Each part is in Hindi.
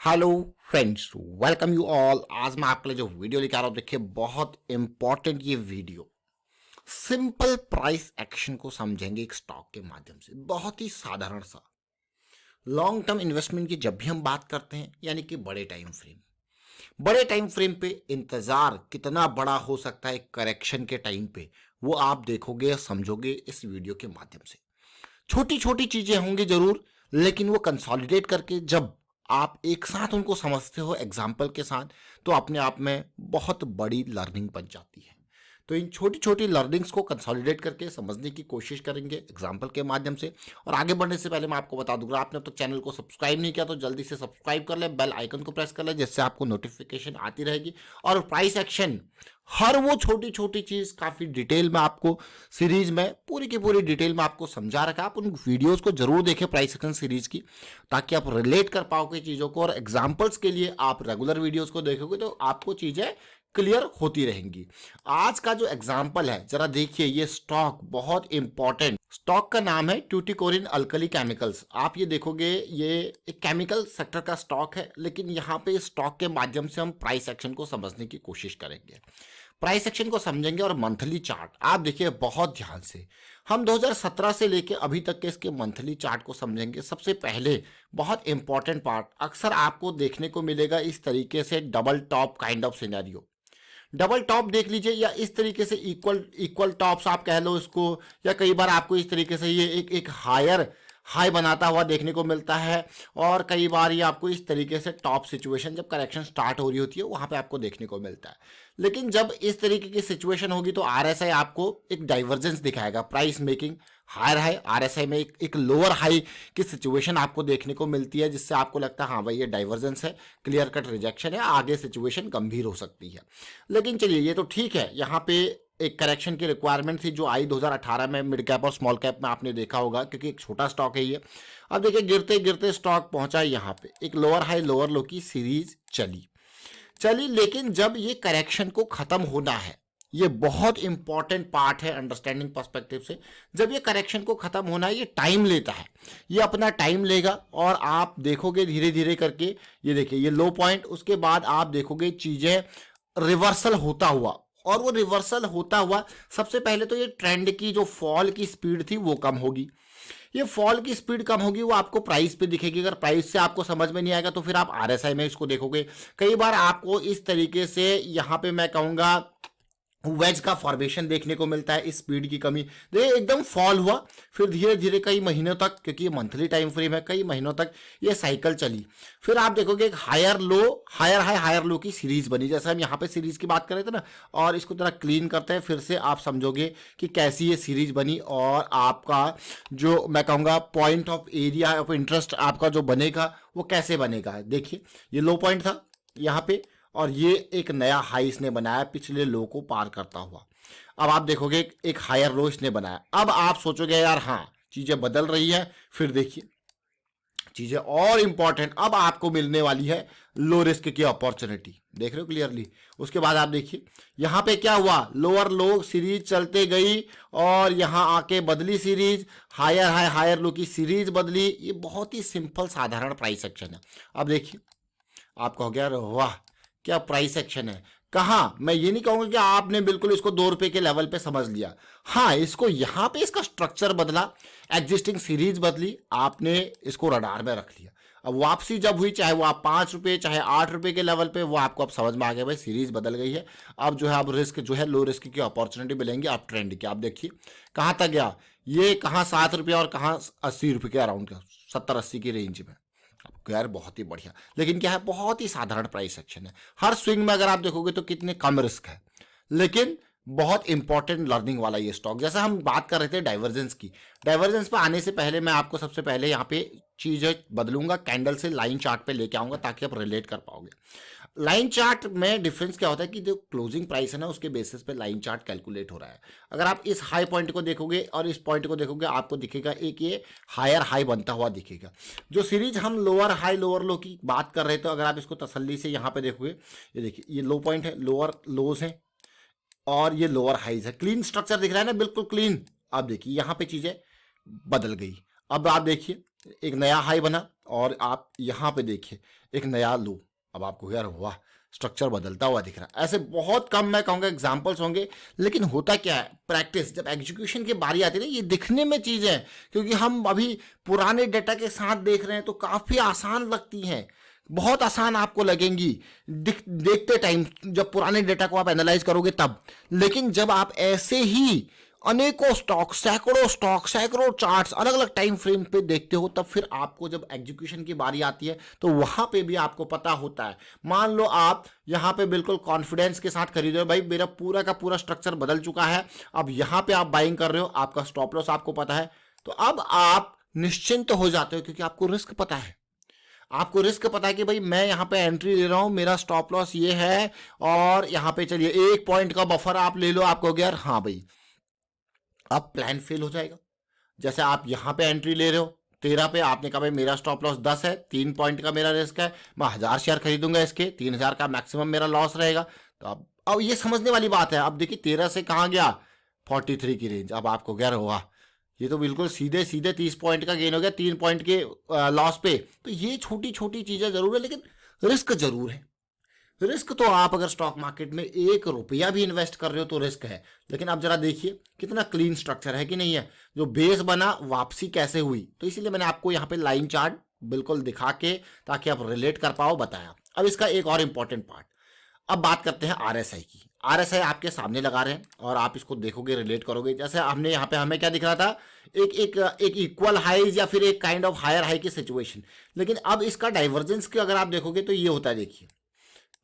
Hello friends, welcome you all. आज मैं आपके लिए जो वीडियो लेकर आ रहा हूँ, देखिए बहुत इंपॉर्टेंट ये वीडियो। सिंपल प्राइस एक्शन को समझेंगे एक स्टॉक के माध्यम से, बहुत ही साधारण सा। लॉन्ग टर्म इन्वेस्टमेंट की जब भी हम बात करते हैं, यानी कि बड़े टाइम फ्रेम पे इंतजार कितना बड़ा हो सकता है करेक्शन के टाइम पे, वो आप देखोगे या समझोगे इस वीडियो के माध्यम से। छोटी छोटी चीजें होंगी जरूर, लेकिन वो कंसोलिडेट करके जब आप एक साथ उनको समझते हो एग्जाम्पल के साथ, तो अपने आप में बहुत बड़ी लर्निंग बन जाती है। तो इन छोटी छोटी लर्निंग्स को कंसोलिडेट करके समझने की कोशिश करेंगे एग्जाम्पल के माध्यम से। और आगे बढ़ने से पहले मैं आपको बता दूंगा, आपने अब तक चैनल को सब्सक्राइब नहीं किया तो जल्दी से सब्सक्राइब कर ले, बेल आइकन को प्रेस कर ले, जिससे आपको नोटिफिकेशन आती रहेगी। और प्राइस एक्शन, हर वो छोटी छोटी चीज काफी डिटेल में आपको सीरीज में पूरी की पूरी डिटेल में आपको समझा रखा है। आप उन वीडियोस को जरूर देखें प्राइस एक्शन सीरीज की, ताकि आप रिलेट कर पाओगे चीजों को। और एग्जाम्पल्स के लिए आप रेगुलर वीडियोस को देखोगे तो आपको चीजें क्लियर होती रहेंगी। आज का जो एग्जाम्पल है जरा देखिए, ये स्टॉक बहुत इंपॉर्टेंट स्टॉक का नाम है ट्यूटिकोरिन अल्कली केमिकल्स। आप ये देखोगे, ये एक केमिकल सेक्टर का स्टॉक है, लेकिन यहाँ पे स्टॉक के माध्यम से हम प्राइस एक्शन को समझने की कोशिश करेंगे। प्राइस एक्शन को समझेंगे और मंथली चार्ट आप देखिए बहुत ध्यान से। हम 2017 से लेके अभी तक के इसके मंथली चार्ट को समझेंगे। सबसे पहले बहुत इंपॉर्टेंट पार्ट अक्सर आपको देखने को मिलेगा इस तरीके से, double top kind of scenario. Double top देख लीजिए, या इस तरीके से इक्वल टॉप्स आप कह लो इसको, या कई बार आपको इस तरीके से ये एक हायर हाई बनाता हुआ देखने को मिलता है। और कई बार ये आपको इस तरीके से टॉप सिचुएशन जब करेक्शन स्टार्ट हो रही होती है वहां पे आपको देखने को मिलता है। लेकिन जब इस तरीके की सिचुएशन होगी तो आरएसआई आपको एक डाइवर्जेंस दिखाएगा, price making higher high. RSI में एक लोअर हाई की सिचुएशन आपको देखने को मिलती है, जिससे आपको लगता है हाँ भाई ये डाइवर्जेंस है, क्लियर कट रिजेक्शन है, आगे सिचुएशन गंभीर हो सकती है। लेकिन चलिए ये तो ठीक है, यहाँ पे एक करेक्शन की रिक्वायरमेंट थी जो आई 2018 में मिड कैप और स्मॉल कैप में, आपने देखा होगा क्योंकि एक छोटा स्टॉक है ये। अब देखिए गिरते गिरते स्टॉक पहुंचा यहाँ पे, एक लोअर हाई लोअर लो की सीरीज चली, लेकिन जब ये करेक्शन को खत्म होना है, ये बहुत इंपॉर्टेंट पार्ट है अंडरस्टैंडिंग पर्सपेक्टिव से। जब ये करेक्शन को खत्म होना है, ये टाइम लेता है, ये अपना टाइम लेगा। और आप देखोगे धीरे धीरे करके, ये देखिए ये लो पॉइंट, उसके बाद आप देखोगे चीजें रिवर्सल होता हुआ। और वो रिवर्सल होता हुआ सबसे पहले तो ये ट्रेंड की जो फॉल की स्पीड थी वो कम होगी। ये फॉल की स्पीड कम होगी, वो आपको प्राइस पे दिखेगी। अगर प्राइस से आपको समझ में नहीं आएगा तो फिर आप आरएसआई में इसको देखोगे। कई बार आपको इस तरीके से यहाँ पे मैं कहूंगा वेज का फॉर्मेशन देखने को मिलता है, इस स्पीड की कमी। देखिए एकदम फॉल हुआ, फिर धीरे धीरे कई महीनों तक, क्योंकि ये मंथली टाइम फ्रेम है, कई महीनों तक ये साइकिल चली। फिर आप देखोगे एक higher low higher high higher low की सीरीज बनी, जैसे हम यहाँ पे सीरीज की बात कर रहे थे ना। और इसको थोड़ा क्लीन करते हैं फिर से, आप समझोगे कि कैसी ये सीरीज बनी। और आपका जो मैं कहूँगा point of area of interest आपका जो बनेगा वो कैसे बनेगा। देखिए ये लो पॉइंट था यहाँ पे, और ये एक नया हाई इसने बनाया पिछले लो को पार करता हुआ। अब आप देखोगे एक हायर लो इसने बनाया। अब आप सोचोगे यार हाँ चीजें बदल रही है, फिर देखिए चीजें और इंपॉर्टेंट अब आपको मिलने वाली है, लो रिस्क की अपॉर्चुनिटी। देख रहे हो क्लियरली। उसके बाद आप देखिए यहां पे क्या हुआ, लोअर लो सीरीज चलते गई और यहां आके बदली series, higher high higher low की सीरीज बदली। ये बहुत ही सिंपल साधारण प्राइस एक्शन है। अब देखिए आप कहोगे यार वाह क्या प्राइस एक्शन है। कहाँ, मैं ये नहीं कहूंगा कि आपने बिल्कुल इसको 2 रुपए के लेवल पे समझ लिया। हाँ इसको यहां पे इसका स्ट्रक्चर बदला, एग्जिस्टिंग सीरीज बदली, आपने इसको रडार में रख लिया। अब वापसी जब हुई, चाहे वो आप 5 रुपए चाहे 8 रुपए के लेवल पे, वो आपको अब समझ में आ गया भाई सीरीज बदल गई है। अब जो है अब रिस्क जो है लो रिस्क की अपॉर्चुनिटी मिलेंगी आप ट्रेंड की। आप देखिए कहां तक गया, ये कहां 7 रुपये और कहां 80 रुपये के अराउंड का, 70-80 की रेंज में। यार बहुत ही बढ़िया। लेकिन क्या है, बहुत ही साधारण प्राइस एक्शन है। हर स्विंग में अगर आप देखोगे तो कितने कम रिस्क है, लेकिन बहुत इंपॉर्टेंट लर्निंग वाला ये स्टॉक। जैसे हम बात कर रहे थे डाइवर्जेंस की, डाइवर्जेंस पे आने से पहले मैं आपको सबसे पहले यहाँ पे चीजें बदलूंगा, कैंडल से लाइन चार्ट पे लेके आऊंगा ताकि आप रिलेट कर पाओगे। लाइन चार्ट में डिफरेंस क्या होता है कि जो क्लोजिंग प्राइस है ना उसके बेसिस पे लाइन चार्ट कैलकुलेट हो रहा है। अगर आप इस हाई पॉइंट को देखोगे और इस पॉइंट को देखोगे, आपको दिखेगा एक ये हायर हाई बनता हुआ दिखेगा। जो सीरीज हम लोअर हाई लोअर लो की बात कर रहे थे, अगर आप इसको तसल्ली से यहाँ पे देखोगे, ये देखिए ये लो पॉइंट है, लोअर लोज है और ये लोअर हाइज है। क्लीन स्ट्रक्चर दिख रहा है ना, बिल्कुल क्लीन। अब देखिए यहाँ पे चीजें बदल गई। अब आप देखिए एक नया हाई बना और आप यहाँ पे देखिए एक नया लो। अब आपको यार वाह, स्ट्रक्चर बदलता हुआ दिख रहा है। ऐसे बहुत कम मैं कहूँगा एग्जाम्पल्स होंगे, लेकिन होता क्या है, प्रैक्टिस जब एग्जीक्यूशन की बारी आती है ना, ये दिखने में चीज़ें हैं क्योंकि हम अभी पुराने डेटा के साथ देख रहे हैं तो काफ़ी आसान लगती हैं, बहुत आसान आपको लगेंगी देखते टाइम जब पुराने डेटा को आप एनालाइज करोगे तब। लेकिन जब आप ऐसे ही अनेकों स्टॉक, सैकड़ों चार्ट्स अलग अलग टाइम फ्रेम पे देखते हो, तब फिर आपको जब एग्जीक्यूशन की बारी आती है तो वहां पे भी आपको पता होता है। मान लो आप यहां पे बिल्कुल कॉन्फिडेंस के साथ खरीद रहे हो, भाई मेरा पूरा का पूरा स्ट्रक्चर बदल चुका है, अब यहां पे आप बाइंग कर रहे हो, आपका स्टॉप लॉस आपको पता है, तो अब आप निश्चिंत हो जाते हो क्योंकि आपको रिस्क पता है। आपको रिस्क पता है कि भाई मैं यहाँ पे एंट्री ले रहा हूँ, मेरा स्टॉप लॉस ये है, और यहाँ पे चलिए 1 पॉइंट का बफर आप ले लो, आपको यार हाँ भाई अब प्लान फेल हो जाएगा। जैसे आप यहाँ पे एंट्री ले रहे हो 13 पे, आपने कहा भाई मेरा स्टॉप लॉस 10 है, 3 पॉइंट का मेरा रिस्क है, मैं 1000 शेयर खरीदूंगा, इसके 3000 का मैक्सिमम मेरा लॉस रहेगा। तो अब ये समझने वाली बात है। अब देखिए 13 से कहाँ गया, 43 की रेंज। अब आपको क्या हुआ, ये तो बिल्कुल सीधे सीधे 30 पॉइंट का गेन हो गया 3 पॉइंट के लॉस पे। तो ये छोटी छोटी चीजें जरूर है, लेकिन रिस्क जरूर है। रिस्क तो आप अगर स्टॉक मार्केट में 1 रुपया भी इन्वेस्ट कर रहे हो तो रिस्क है, लेकिन आप जरा देखिए कितना क्लीन स्ट्रक्चर है कि नहीं है, जो बेस बना वापसी कैसे हुई। तो इसीलिए मैंने आपको यहाँ पे लाइन चार्ट बिल्कुल दिखा के, ताकि आप रिलेट कर पाओ, बताया। अब इसका एक और इंपॉर्टेंट पार्ट, अब बात करते हैं आरएसआई की। आरएसआई आपके सामने लगा रहे हैं और आप इसको देखोगे, रिलेट करोगे। जैसे हमने यहाँ पे हमें क्या दिख रहा था, एक एक एक इक्वल हाइज या फिर एक काइंड ऑफ हायर हाई की सिचुएशन, लेकिन अब इसका डाइवर्जेंस की अगर आप देखोगे तो ये होता है, देखिए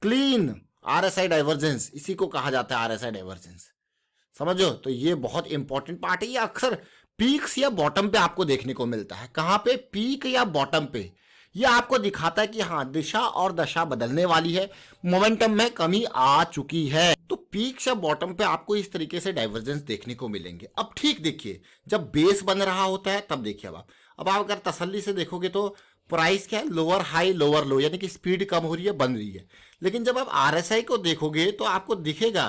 क्लीन आरएसआई डाइवर्जेंस, इसी को कहा जाता है आरएसआई डाइवर्जेंस, समझो। तो ये बहुत इंपॉर्टेंट पार्ट है। ये अक्सर पीक्स या बॉटम पे आपको देखने को मिलता है। कहां पे, पीक या बॉटम पे। ये आपको दिखाता है कि हाँ दिशा और दशा बदलने वाली है, मोमेंटम में कमी आ चुकी है। तो पीक या बॉटम पे आपको इस तरीके से डाइवर्जेंस देखने को मिलेंगे। अब ठीक देखिए, जब बेस बन रहा होता है तब देखिए, अब आप अगर तसल्ली से देखोगे तो प्राइस क्या है, लोअर हाई लोअर लो, यानी कि स्पीड कम हो रही है, बन रही है। लेकिन जब आप आरएसआई को देखोगे तो आपको दिखेगा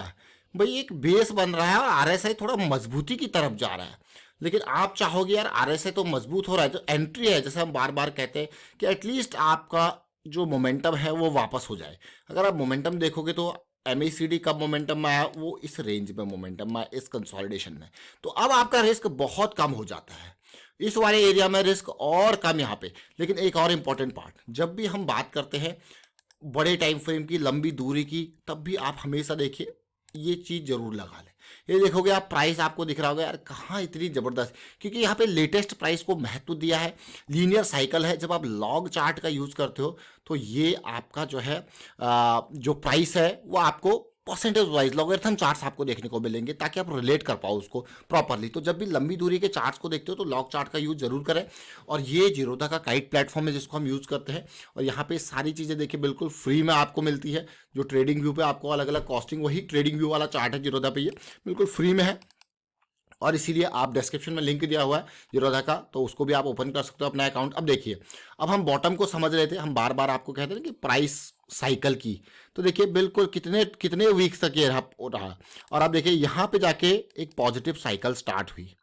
भाई एक बेस बन रहा है और आरएसआई थोड़ा मजबूती की तरफ जा रहा है। लेकिन आप चाहोगे यार आरएसआई तो मजबूत हो रहा है, तो एंट्री है, जैसे हम बार बार कहते हैं कि एटलीस्ट आपका जो मोमेंटम है वो वापस हो जाए। अगर आप मोमेंटम देखोगे तो एमएसीडी कब मोमेंटम में आया, वो इस रेंज में मोमेंटम में, इस कंसोलिडेशन में। तो अब आपका रिस्क बहुत कम हो जाता है, इस वाले एरिया में रिस्क और कम यहाँ पे। लेकिन एक और इंपॉर्टेंट पार्ट, जब भी हम बात करते हैं बड़े टाइम फ्रेम की, लंबी दूरी की, तब भी आप हमेशा देखिए ये चीज जरूर लगा लें। ये देखोगे आप, प्राइस आपको दिख रहा होगा यार कहाँ इतनी जबरदस्त, क्योंकि यहाँ पे लेटेस्ट प्राइस को महत्व दिया है। लीनियर साइकिल है, जब आप लॉग चार्ट का यूज करते हो तो ये आपका जो है जो प्राइस है वो आपको परसेंटेज वाइज लॉगरिथम चार्ट्स आपको देखने को मिलेंगे, ताकि आप रिलेट कर पाओ उसको प्रॉपरली। तो जब भी लंबी दूरी के चार्ट्स को देखते हो तो लॉग चार्ट का यूज जरूर करें। और ये जीरोधा का काइट प्लेटफॉर्म है जिसको हम यूज करते हैं, और यहाँ पे सारी चीजें देखिए बिल्कुल फ्री में आपको मिलती है। जो ट्रेडिंग व्यू पे आपको अलग अलग कॉस्टिंग, वही ट्रेडिंग व्यू वाला चार्ट है जीरोधा पे, ये बिल्कुल फ्री में है। और इसीलिए आप डिस्क्रिप्शन में लिंक दिया हुआ है जीरोधा का, तो उसको भी आप ओपन कर सकते हो अपना अकाउंट। अब देखिए, अब हम बॉटम को समझ रहे थे, हम बार बार आपको कहते हैं कि प्राइस साइकिल की, तो देखिए बिल्कुल कितने कितने वीक्स तक ये रहा। और आप देखिए यहाँ पे जाके एक पॉजिटिव साइकिल स्टार्ट हुई,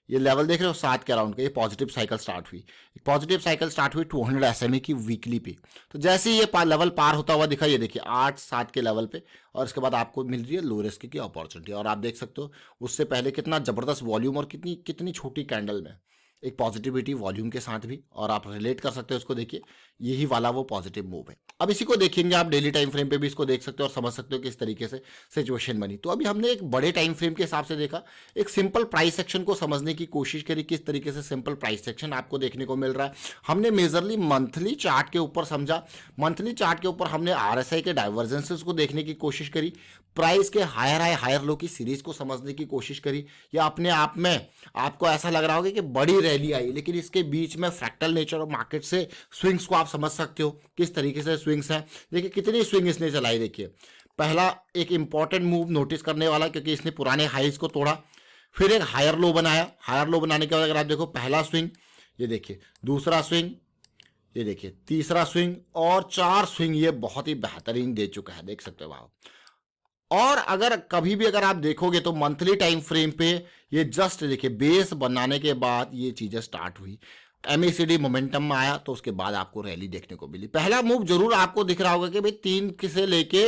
ये लेवल देख रहे हो 7 के अराउंड का, ये पॉजिटिव साइकिल स्टार्ट हुई। एक पॉजिटिव साइकिल स्टार्ट हुई 200 एसएमए की वीकली पे। तो जैसे ही ये लेवल पार होता हुआ दिखा, ये देखिए 8-7 के लेवल पे, और इसके बाद आपको मिल रही है लो रिस्क की अपॉर्चुनिटी। और आप देख सकते हो उससे पहले कितना जबरदस्त वॉल्यूम और कितनी कितनी छोटी कैंडल में एक पॉजिटिविटी वॉल्यूम के साथ भी, और आप रिलेट कर सकते हो इसको। देखिए यही वाला वो पॉजिटिव मूव है। अब इसी को देखेंगे आप डेली टाइम फ्रेम पे भी, इसको देख सकते हो और समझ सकते हो किस तरीके से सिचुएशन बनी। तो अभी हमने एक बड़े टाइम फ्रेम के हिसाब से देखा, एक सिंपल प्राइस सेक्शन को समझने की कोशिश करी, किस तरीके से सिंपल प्राइस सेक्शन आपको देखने को मिल रहा है। हमने मेजरली मंथली चार्ट के ऊपर समझा, मंथली चार्ट के ऊपर हमने आरएसआई के डाइवर्जेंसेस को देखने की कोशिश करी, प्राइस के हायर हाई हायर लो की सीरीज को समझने की कोशिश करी। या अपने आप में आपको ऐसा लग रहा होगा कि बड़ी रैली आई, लेकिन इसके बीच में फ्रैक्टल नेचर ऑफ मार्केट से स्विंग्स को आप समझ सकते हो, किस तरीके से स्विंग्स हैं। देखिए कितनी स्विंग इसने चलाई, देखिए पहला एक इंपॉर्टेंट मूव नोटिस करने वाला, क्योंकि इसने पुराने हाइज को तोड़ा, फिर एक हायर लो बनाया। हायर लो बनाने के बाद अगर आप देखो, पहला स्विंग, ये देखिए दूसरा स्विंग, ये देखिए तीसरा स्विंग, और 4 स्विंग ये बहुत ही बेहतरीन दे चुका है, देख सकते हो आप। और अगर कभी भी अगर आप देखोगे तो मंथली टाइम फ्रेम पे ये जस्ट देखिए बेस बनाने के बाद ये चीजें स्टार्ट हुई। MACD मोमेंटम में आया तो उसके बाद आपको रैली देखने को मिली। पहला मूव जरूर आपको दिख रहा होगा कि भाई 3 से लेके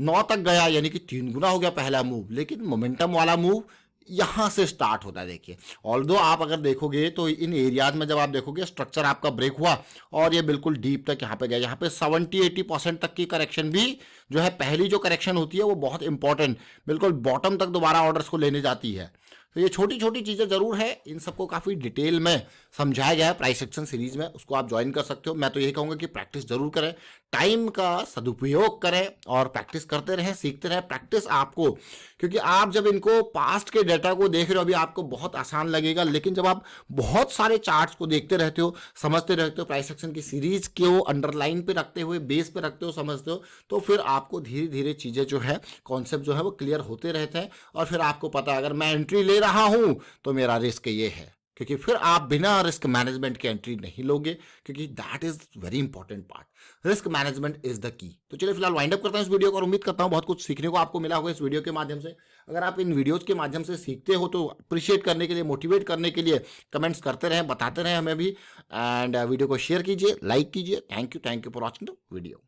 9 तक गया, यानी कि 3 गुना हो गया पहला मूव, लेकिन मोमेंटम वाला मूव यहां से स्टार्ट होता है। देखिए ऑल्दो आप अगर देखोगे तो इन एरियाज में जब आप देखोगे स्ट्रक्चर आपका ब्रेक हुआ और ये बिल्कुल डीप तक यहाँ पे गया, यहाँ पे 70-80% तक की करेक्शन भी जो है, पहली जो करेक्शन होती है वो बहुत इंपॉर्टेंट, बिल्कुल बॉटम तक दोबारा ऑर्डर्स को लेने जाती है। तो ये छोटी छोटी चीज़ें जरूर है, इन सबको काफ़ी डिटेल में समझाया गया है प्राइस एक्शन सीरीज में, उसको आप ज्वाइन कर सकते हो। मैं तो यही कहूँगा कि प्रैक्टिस जरूर करें, टाइम का सदुपयोग करें और प्रैक्टिस करते रहें, सीखते रहें। प्रैक्टिस आपको, क्योंकि आप जब इनको पास्ट के डेटा को देख रहे हो अभी आपको बहुत आसान लगेगा, लेकिन जब आप बहुत सारे चार्ट्स को देखते रहते हो, समझते रहते हो, प्राइस एक्शन की सीरीज को अंडरलाइन पे रखते हुए, बेस पे रखते हो, समझते हो, तो फिर आपको धीरे धीरे चीज़ें जो है, कॉन्सेप्ट जो है वो क्लियर होते रहते हैं। और फिर आपको पता है अगर मैं एंट्री ले रहा हूं तो मेरा रिस्क ये है, क्योंकि फिर आप बिना रिस्क मैनेजमेंट के एंट्री नहीं लोगे, क्योंकि that is very important part. Risk management is the key. तो चलिए फिलहाल वाइंड अप करता हूं इस वीडियो को और उम्मीद करता हूं बहुत कुछ सीखने को आपको मिला होगा इस वीडियो के माध्यम से। अगर आप इन वीडियोस के माध्यम से सीखते हो तो अप्रिशिएट करने के लिए, मोटिवेट करने के लिए कमेंट्स करते रहें, बताते रहें हमें भी, एंड वीडियो को शेयर कीजिए, लाइक कीजिए। Thank you for watching the video.